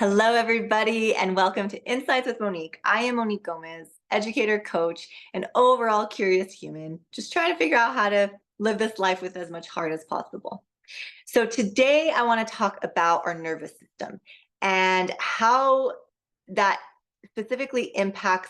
Hello, everybody, and welcome to Insights with Monique. I am Monique Gomez, educator, coach, and overall curious human, just trying to figure out how to live this life with as much heart as possible. So, today I want to talk about our nervous system and how that specifically impacts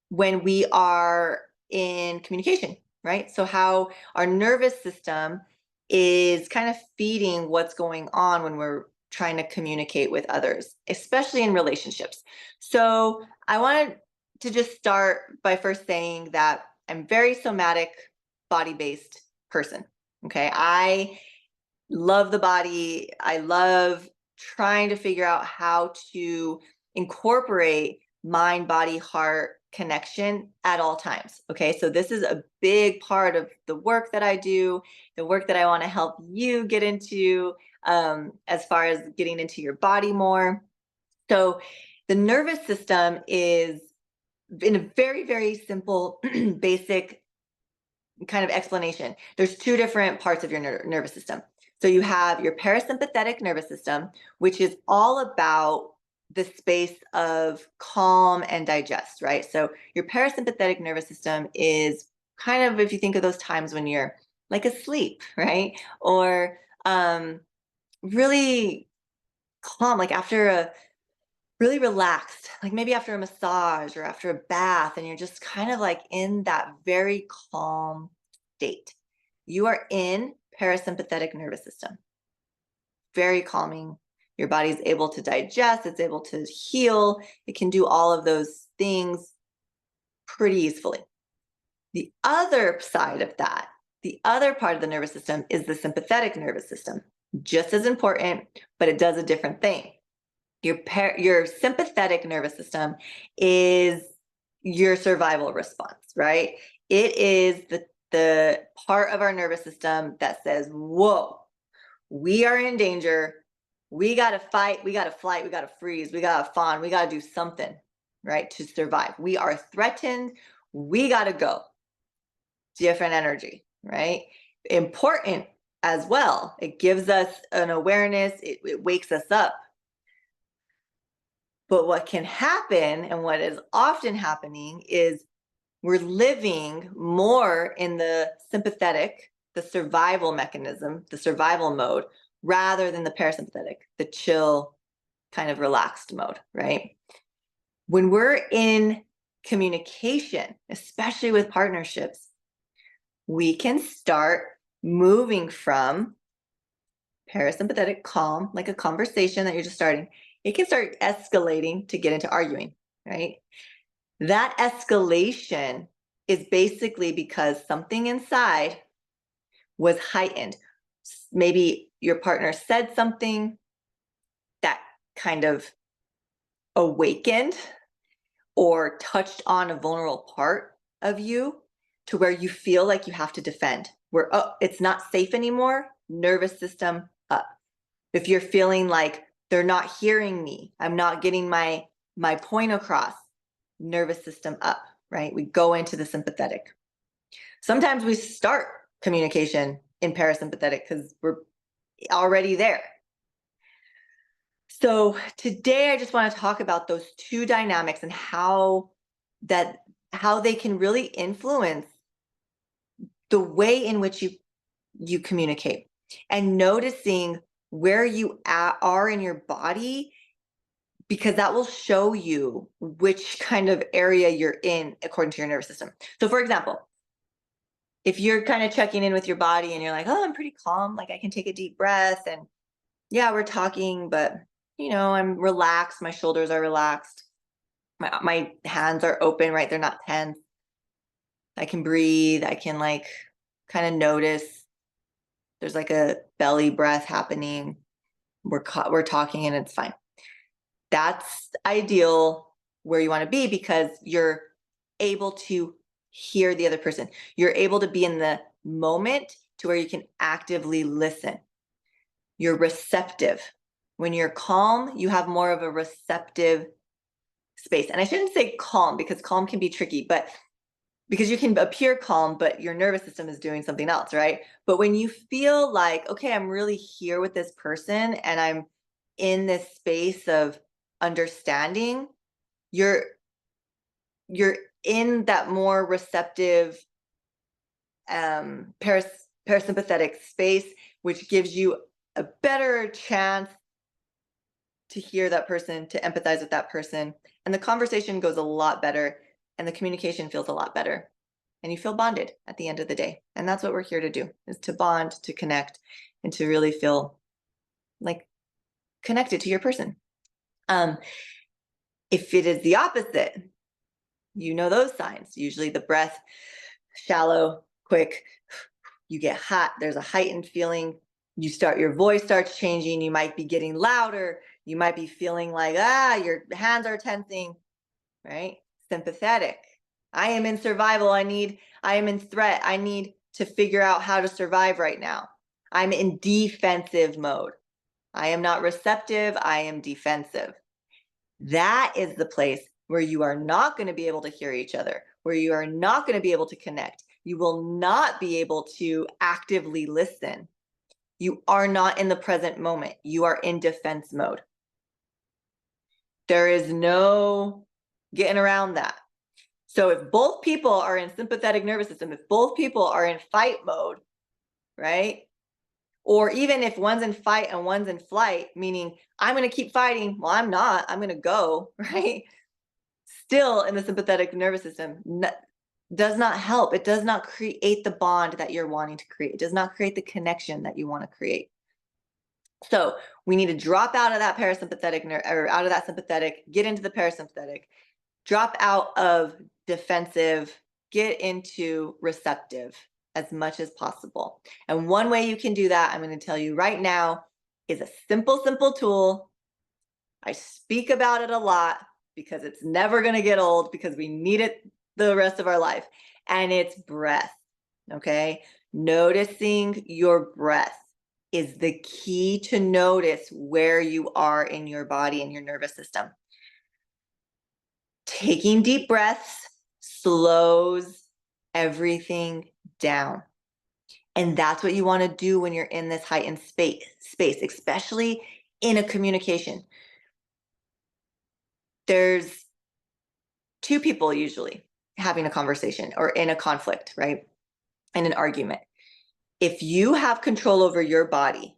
when we are in communication, right? So, how our nervous system is kind of feeding what's going on when we're trying to communicate with others, especially in relationships. So, I wanted to just start by first saying that I'm very somatic, body based person. Okay. I love the body. I love trying to figure out how to incorporate mind, body, heart connection at all times. Okay. So this is a big part of the work that I do, the work that I want to help you get into, as far as getting into your body more. So the nervous system is, in a very, very simple, basic kind of explanation, there's two different parts of your nervous system. So you have your parasympathetic nervous system, which is all about the space of calm and digest, right? So your parasympathetic nervous system is kind of, if you think of those times when you're like asleep, right? Or really calm, like after a really relaxed, like maybe after a massage or after a bath, and you're just kind of like in that very calm state. You are in parasympathetic nervous system, very calming. Your body's able to digest, it's able to heal, it can do all of those things pretty easily. The other side of that, the other part of the nervous system is the sympathetic nervous system, just as important, but it does a different thing. Your sympathetic nervous system is your survival response, right? It is the part of our nervous system that says, whoa, we are in danger. We got to fight. We got to flight. We got to freeze. We got to fawn. We got to do something, right? To survive. We are threatened. We got to go. Different energy, right? Important as well. It gives us an awareness. It wakes us up. But what can happen, and what is often happening, is we're living more in the sympathetic, the survival mechanism, the survival mode, rather than the parasympathetic, the chill, kind of relaxed mode, right? When we're in communication, especially with partnerships, we can start moving from parasympathetic calm, like a conversation that you're just starting. It can start escalating to get into arguing, right? That escalation is basically because something inside was heightened. Maybe your partner said something that kind of awakened or touched on a vulnerable part of you to where you feel like you have to defend, where, oh, it's not safe anymore, nervous system up. If you're feeling like they're not hearing me, I'm not getting my point across, nervous system up, right? We go into the sympathetic. Sometimes we start communication in parasympathetic because we're already there. So today I just want to talk about those two dynamics and how they can really influence the way in which you communicate, and noticing where you are in your body, because that will show you which kind of area you're in according to your nervous system. So for example, if you're kind of checking in with your body and you're like, oh, I'm pretty calm, like I can take a deep breath, and yeah, we're talking, but I'm relaxed, my shoulders are relaxed, my hands are open, right? They're not tense. I can breathe, I can like kind of notice there's like a belly breath happening. We're talking and it's fine. That's ideal where you want to be, because you're able to hear the other person. You're able to be in the moment to where you can actively listen. You're receptive. When you're calm, you have more of a receptive space. And I shouldn't say calm, because calm can be tricky, but because you can appear calm, but your nervous system is doing something else, right? But when you feel like, okay, I'm really here with this person and I'm in this space of understanding, you're in that more receptive parasympathetic space, which gives you a better chance to hear that person, to empathize with that person. And the conversation goes a lot better and the communication feels a lot better. And you feel bonded at the end of the day. And that's what we're here to do, is to bond, to connect, and to really feel like connected to your person. If it is the opposite, you know those signs. Usually the breath, shallow, quick, you get hot, there's a heightened feeling, your voice starts changing, you might be getting louder, you might be feeling like, your hands are tensing, right? Sympathetic. I am in survival. I am in threat. I need to figure out how to survive right now. I'm in defensive mode. I am not receptive. I am defensive. That is the place where you are not going to be able to hear each other, where you are not going to be able to connect. You will not be able to actively listen. You are not in the present moment. You are in defense mode. There is no getting around that. So if both people are in sympathetic nervous system, if both people are in fight mode, right? Or even if one's in fight and one's in flight, meaning I'm going to keep fighting. Well, I'm not. I'm going to go, right? Still in the sympathetic nervous system does not help. It does not create the bond that you're wanting to create. It does not create the connection that you want to create. So we need to drop out of that parasympathetic or out of that sympathetic, get into the parasympathetic, drop out of defensive, get into receptive as much as possible. And one way you can do that, I'm going to tell you right now, is a simple tool. I speak about it a lot because it's never going to get old, because we need it the rest of our life. And it's breath. Okay. Noticing your breath is the key to notice where you are in your body and your nervous system. Taking deep breaths slows everything down. And that's what you want to do when you're in this heightened space, especially in a communication. There's two people usually having a conversation or in a conflict, right? In an argument. If you have control over your body,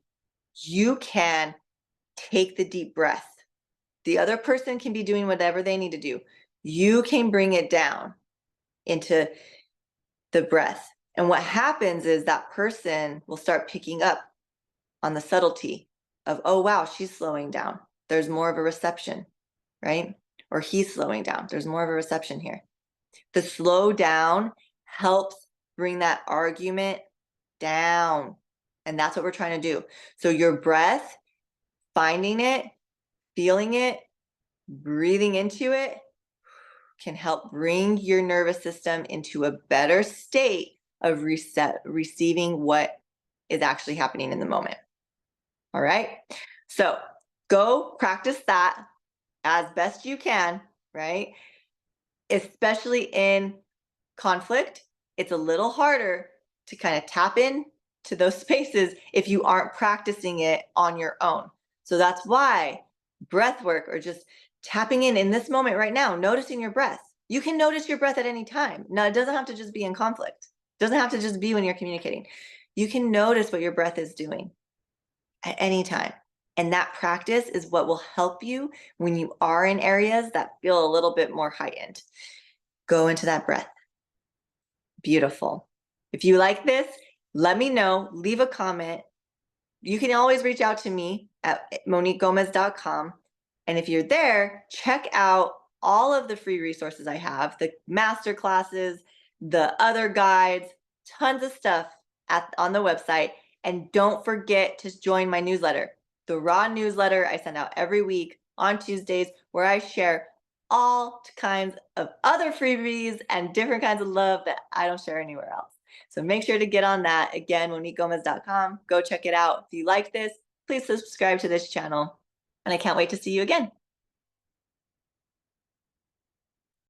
you can take the deep breath. The other person can be doing whatever they need to do. You can bring it down into the breath. And what happens is that person will start picking up on the subtlety of, oh, wow, she's slowing down. There's more of a reception, right? Or he's slowing down. There's more of a reception here. The slow down helps bring that argument down. And that's what we're trying to do. So your breath, finding it, feeling it, breathing into it, can help bring your nervous system into a better state of receiving what is actually happening in the moment. All right. So go practice that as best you can, right? Especially in conflict, it's a little harder to kind of tap in to those spaces if you aren't practicing it on your own. So that's why breath work, or just tapping in this moment right now, noticing your breath. You can notice your breath at any time. Now, it doesn't have to just be in conflict. It doesn't have to just be when you're communicating. You can notice what your breath is doing at any time. And that practice is what will help you when you are in areas that feel a little bit more heightened. Go into that breath. Beautiful. If you like this, let me know. Leave a comment. You can always reach out to me at moniquegomez.com. And if you're there, check out all of the free resources I have, the master classes, the other guides, tons of stuff on the website. And don't forget to join my newsletter, the Raw newsletter I send out every week on Tuesdays, where I share all kinds of other freebies and different kinds of love that I don't share anywhere else. So make sure to get on that. Again, moniquegomez.com. Go check it out. If you like this, please subscribe to this channel. And I can't wait to see you again.